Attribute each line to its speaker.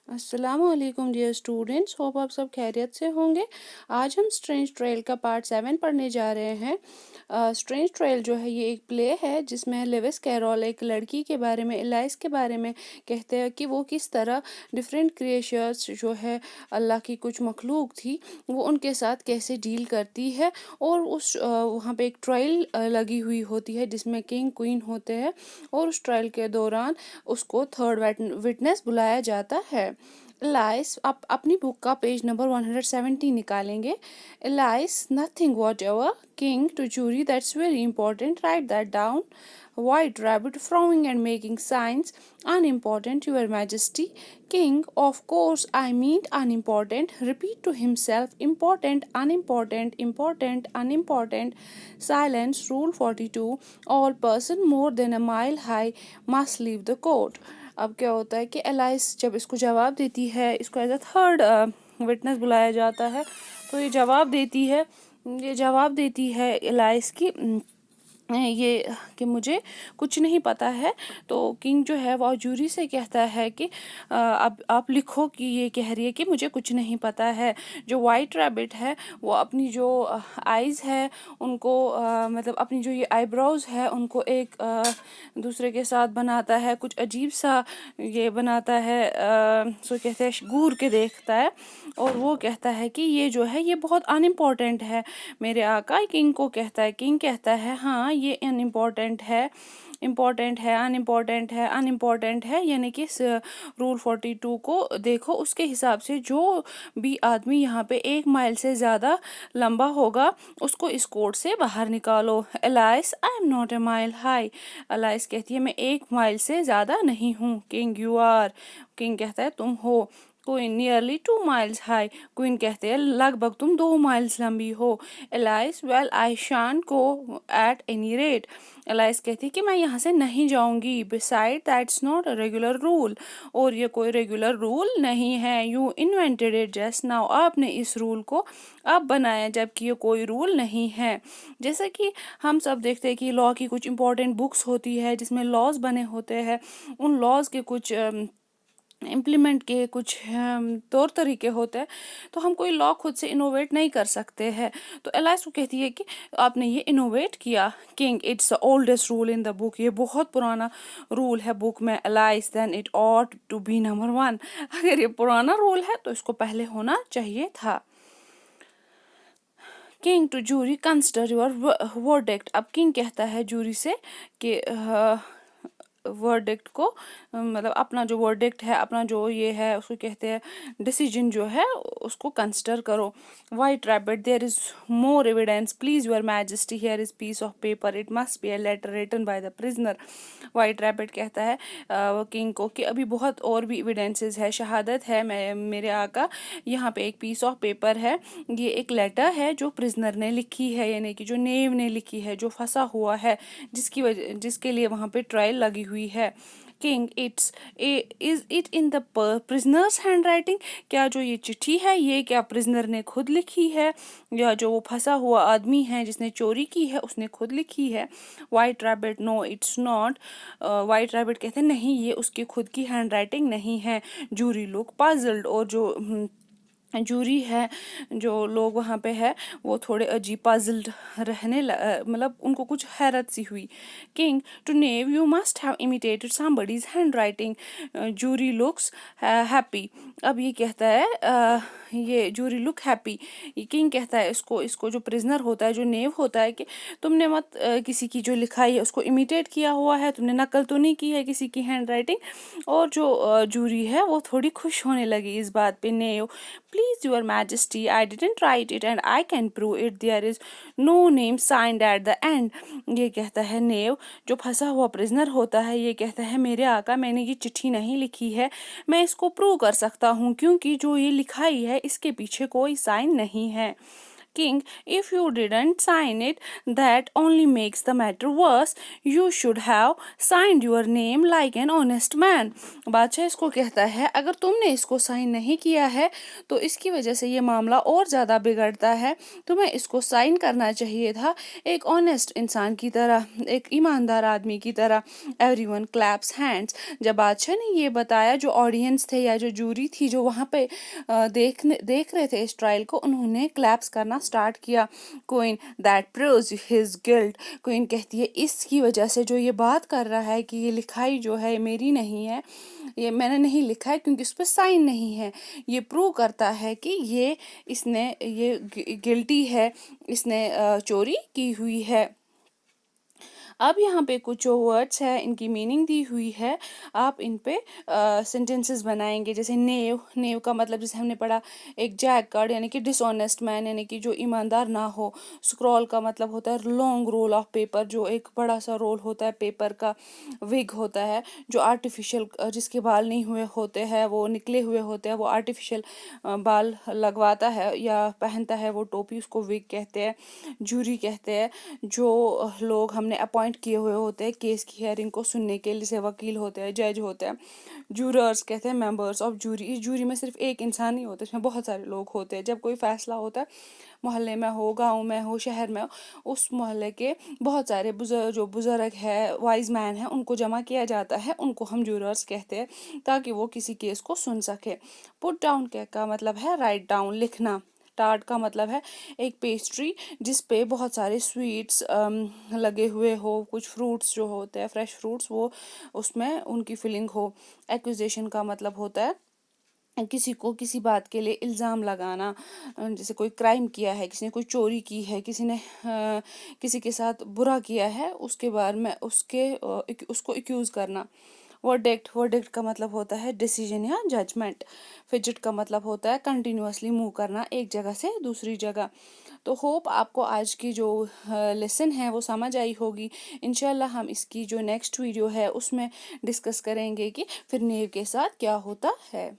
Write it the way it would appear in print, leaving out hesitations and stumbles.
Speaker 1: अस्सलामु अलैकुम dear students, hope आप सब खैरियत से होंगे। आज हम स्ट्रेंज ट्रेल का पार्ट 7 पढ़ने जा रहे हैं। स्ट्रेंज ट्रेल जो है ये एक प्ले है जिसमें लेविस कैरोल एक लड़की के बारे में, एलाइस के बारे में कहते हैं कि वो किस तरह डिफरेंट क्रिएचर्स जो है अल्लाह की कुछ मखलूक थी वो उनके साथ कैसे डील करती है। और उस वहाँ पे एक ट्रायल लगी हुई होती है जिसमें किंग क्वीन होते हैं और उस ट्रायल के दौरान उसको थर्ड विटनेस बुलाया जाता है। एलाइस, आप अपनी बुक का पेज नंबर 170 निकालेंगे। Alice, nothing whatever. King to jury, that's very important, write that down. White Rabbit, frowning and making signs, unimportant, Your Majesty. King, of course I mean unimportant. Repeat to himself, important, unimportant, important, unimportant. Silence, Rule 42. All person more than a mile high must leave the court. अब क्या होता है कि alias जब इसको जवाब देती है, इसको एज अ थर्ड विटनेस बुलाया जाता है, तो ये जवाब देती है एलाइस की ये कि मुझे कुछ नहीं पता है। तो किंग जो है वो जूरी से कहता है कि अब आप लिखो कि ये कह रही है कि मुझे कुछ नहीं पता है। जो वाइट रैबिट है वो अपनी जो आइज़ है उनको मतलब अपनी जो ये आईब्रोज है उनको एक दूसरे के साथ बनाता है, कुछ अजीब सा ये बनाता है, सो कहते हैं घूर के देखता है और वो कहता है कि ये जो है ये बहुत अनइम्पॉर्टेंट है मेरे आका। किंग को कहता है, किंग कहता है हाँ ये अनइम्पॉर्टेंट है, इम्पॉर्टेंट है, अनइम्पॉर्टेंट है, अनइम्पॉर्टेंट है, यानी कि रूल 42 को देखो, उसके हिसाब से जो भी आदमी यहाँ पे 1 माइल से ज़्यादा लंबा होगा उसको इस कोर्ट से बाहर निकालो। Alias, I am not a mile high. Alias कहती है मैं 1 माइल से ज़्यादा नहीं हूँ। King, you are. किंग कहता है तुम हो। Queen, nearly 2 miles high. Queen कहते हैं लगभग तुम 2 माइल्स लंबी हो। एलाइस, वेल आई शान go at any rate. Alias कहती है कि मैं यहाँ से नहीं जाऊंगी। Beside that's not a regular rule, और ये कोई रेगुलर रूल नहीं है। You invented it just now, आपने इस रूल को अब बनाया जबकि ये कोई रूल नहीं है। जैसे कि हम सब देखते हैं कि लॉ की कुछ इंपॉर्टेंट बुक्स होती है जिसमें लॉज बने होते हैं, उन लॉज के कुछ इम्प्लीमेंट के कुछ तौर तरीके होते हैं, तो हम कोई लॉ खुद से इनोवेट नहीं कर सकते हैं। तो एलाइस को कहती है कि आपने ये इनोवेट किया। King, it's the oldest rule in the book, ये बहुत पुराना रूल है बुक में। Alice, then it ought to be number 1, अगर ये पुराना रूल है तो इसको पहले होना चाहिए था। King to jury, consider your verdict. अब किंग कहता है जूरी से कि वर्डिक्ट को मतलब अपना जो वर्डिक्ट है, अपना जो ये है उसको कहते हैं डिसीजन जो है उसको कंसिडर करो। White rabbit, there is more evidence, please your majesty, here is piece of paper, it must be a letter written by the prisoner. White rabbit कहता है किंग को कि अभी बहुत और भी एविडेंसेस है, शहादत है मैं मेरे आका, यहाँ पे एक पीस ऑफ पेपर है, ये एक लेटर है जो प्रिजनर ने लिखी है, यानी कि जो नेव ने लिखी है, जो फंसा हुआ है, जिसके लिए वहाँ पे ट्रायल लगी हुई है। King, is it in the prisoners hand writing, क्या जो ये चिट्ठी है ये क्या प्रिजनर ने खुद लिखी है या जो वो फंसा हुआ आदमी है जिसने चोरी की है उसने खुद लिखी है। White rabbit, no it's not. White rabbit कहते हैं नहीं ये उसकी खुद की हैंड राइटिंग नहीं है। जूरी लुक पजल्ड, और जो जूरी है, जो लोग वहाँ पे है वो थोड़े अजीब पजल्ड मतलब उनको कुछ हैरत सी हुई। King, to knave, you must have imitated somebody's handwriting. Jury looks happy. अब ये कहता है ये जूरी लुक हैप्पी, किंग कहता है इसको इसको जो प्रिजनर होता है, जो नेव होता है, कि तुमने मत किसी की जो लिखाई है उसको इमिटेट किया हुआ है, तुमने नकल तो नहीं की है किसी की हैंड राइटिंग। और जो जूरी है वो थोड़ी खुश होने लगी इस बात पे। Nay, please your majesty, I didn't write it and I can prove it, there is no name signed at the end. ये कहता है नेव, जो फंसा हुआ प्रिजनर होता है, ये कहता है मेरे आका मैंने ये चिट्ठी नहीं लिखी है, मैं इसको प्रूव कर सकता हूँ क्योंकि जो ये लिखाई है इसके पीछे कोई साइन नहीं है। king, if you didn't sign it, that only makes the matter worse. You should have signed your name like an honest man. बादशाह इसको कहता है अगर तुमने इसको साइन नहीं किया है तो इसकी वजह से ये मामला और ज़्यादा बिगड़ता है, तुम्हें इसको साइन करना चाहिए था एक ऑनेस्ट इंसान की तरह, एक ईमानदार आदमी की तरह. Everyone claps hands. जब बादशाह ने ये बताया, जो ऑडियंस थे या जो जूरी थी जो वहाँ पे देख रहे थे इस ट्रायल को, उन्होंने क्लैप्स करना स्टार्ट किया. Queen, that proves his guilt. Queen कहती है इसकी वजह से जो ये बात कर रहा है कि ये लिखाई जो है मेरी नहीं है, ये मैंने नहीं लिखा है क्योंकि उस पर साइन नहीं है, ये प्रूव करता है कि इसने ये गिल्टी है, इसने चोरी की हुई है. अब यहाँ पे कुछ जो वर्ड्स है इनकी मीनिंग दी हुई है, आप इन पे सेंटेंसेस बनाएंगे. जैसे नेव का मतलब जैसे हमने पढ़ा एक जैक कार्ड यानी कि डिसऑनेस्ट मैन यानी कि जो ईमानदार ना हो. स्क्रॉल का मतलब होता है लॉन्ग रोल ऑफ पेपर, जो एक बड़ा सा रोल होता है पेपर का. विग होता है जो आर्टिफिशियल, जिसके बाल नहीं हुए होते हैं, वो निकले हुए होते हैं, वो आर्टिफिशियल बाल लगवाता है या पहनता है, वो टोपी, उसको विग कहते हैं. जूरी कहते हैं जो लोग हमने अपॉइंट किए हुए होते हैं केस की हियरिंग को सुनने के लिए, जैसे वकील होते हैं, जज होते हैं. जूरर्स कहते हैं मेंबर्स ऑफ जूरी. इस जूरी में सिर्फ एक इंसान नहीं होता, इसमें बहुत सारे लोग होते हैं. जब कोई फैसला होता है, मोहल्ले में हो, गांव में हो, शहर में हो, उस मोहल्ले के बहुत सारे जो बुजुर्ग है, वाइज मैन है, उनको जमा किया जाता है, उनको हम जूरर्स कहते हैं ताकि वो किसी केस को सुन सके. पुट डाउन का मतलब है राइट डाउन, लिखना. टार्ट का मतलब है एक पेस्ट्री जिस पे बहुत सारे स्वीट्स लगे हुए हो, कुछ फ्रूट्स जो होते हैं फ्रेश फ्रूट्स, वो उसमें उनकी फिलिंग हो. एक्यूजेशन का मतलब होता है किसी को किसी बात के लिए इल्ज़ाम लगाना. जैसे कोई क्राइम किया है, किसी ने कोई चोरी की है, किसी ने किसी के साथ बुरा किया है, उसके बारे में उसको एक्यूज़ करना. वर्डिक्ट का मतलब होता है डिसीजन या जजमेंट. फिजिट का मतलब होता है कंटिन्यूअसली मूव करना एक जगह से दूसरी जगह. तो होप आपको आज की जो लेसन है वो समझ आई होगी. इंशाल्लाह हम इसकी जो नेक्स्ट वीडियो है उसमें डिस्कस करेंगे कि फिर नेव के साथ क्या होता है.